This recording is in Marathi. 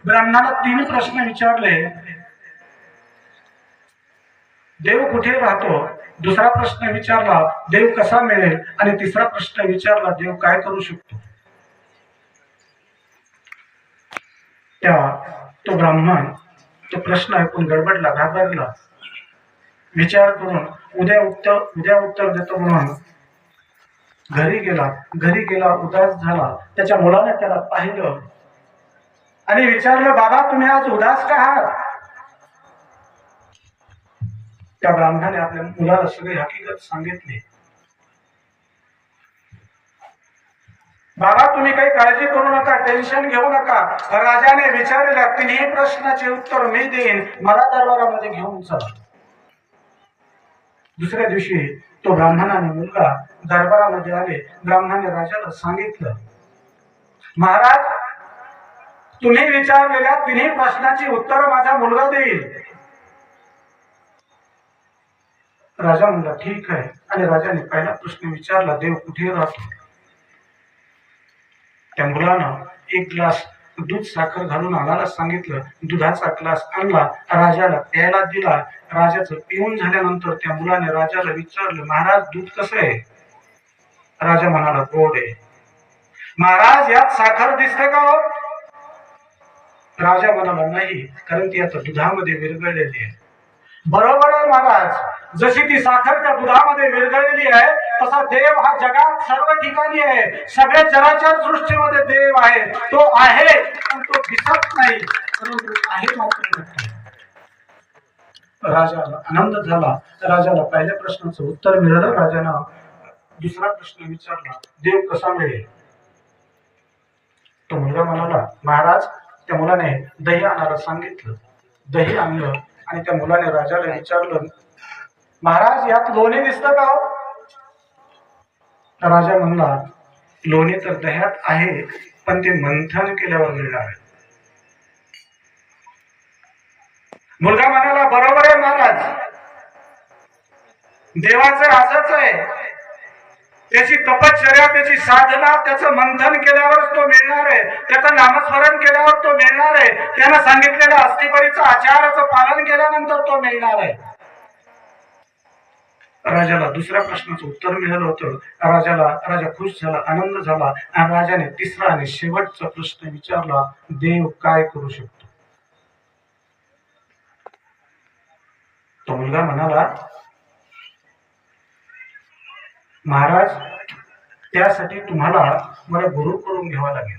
ब्राह्मणाला 3 प्रश्न विचारले. देव कुठे राहतो? दुसरा प्रश्न विचारला देव कसा मिळेल? आणि तिसरा प्रश्न विचारला देव काय करू शकतो? तो ब्राह्मण तो प्रश्न ऐकून गडबडला, घाबरला. विचार करून उद्या उत्तर देतो म्हणून घरी गेला. उदास झाला. त्याच्या मुलाने त्याला पाहिलं आणि विचारलं, बाबा तुम्ही आज उदास का आहात? त्या ब्राह्मणाने आपल्या मुलाला सगळी हकीकत सांगितली. बाबा तुम्ही काही काळजी करू नका, टेन्शन घेऊ नका. राजाने विचारलेल्या 3 प्रश्नाचे उत्तर मी देईन, मला दरबारामध्ये घेऊन चला. दुसऱ्या दिवशी तो ब्राह्मणाने मुलगा दरबारामध्ये आले. ब्राह्मणाने राजाला सांगितलं, महाराज तुम्ही विचारलेल्या 3 प्रश्नाची उत्तर माझा मुलगा देईल. राजा म्हणला ठीक आहे. आणि राजाने पहिला प्रश्न विचारला, देव कुठे राहतो? त्या मुलानं 1 ग्लास दूध साखर घालून आणायला सांगितलं. दुधाचा ग्लास आणला, राजाला प्यायला दिला. राजाचं पिऊन झाल्यानंतर त्या मुलाने राजाला विचारलं, महाराज दूध कसं आहे? राजा म्हणाला गोड आहे. महाराज यात साखर दिसते का हो? राजा म्हणाला नाही, कारण ती आता दुधामध्ये विरघळलेली आहे. बरोबर आहे महाराज, जशी ती साखर त्या दुधामध्ये विरघळलेली आहे तसा देव हा जगात सर्व ठिकाणी आहे. सगळ्या चराचर सृष्टीमध्ये देव आहे. तो आहे पण तो दिसत नाही, परंतु आहे मात्र नक्की. राजाला आनंद झाला. राजाला पहिल्या प्रश्नाचं उत्तर मिळालं. राजानं दुसरा प्रश्न विचारला, देव कसा मिळेल? तो मुलगा म्हणाला, महाराज त्या मुलाने दही आणायला सांगितलं. दही आणलं आणि त्या मुलाने राजाला विचारलं, महाराज यात लोणी दिसतं का? राजा म्हणला, लोणी तर दह्यात आहे, पण ते मंथन केल्यावर मिळणार आहे. मुलगा म्हणाला, बरोबर आहे महाराज, देवाचं असंच आहे. त्याची तपश्चर्या, त्याची साधना, त्याचं मंथन केल्यावरच तो मिळणार आहे. त्याचं नामस्मरण केल्यावर तो मिळणार आहे. त्यानं सांगितलेल्या अस्थिपरीचं आचाराचं पालन केल्यानंतर तो मिळणार आहे. राजाला दुसऱ्या प्रश्नाचं उत्तर मिळालं होतं. राजा खुश झाला, आनंद झाला. आणि राजाने तिसरा आणि शेवटचा प्रश्न विचारला, देव काय करू शकतो? तो मुलगा म्हणाला, महाराज त्यासाठी तुम्हाला मला गुरु करून घ्यावा लागेल.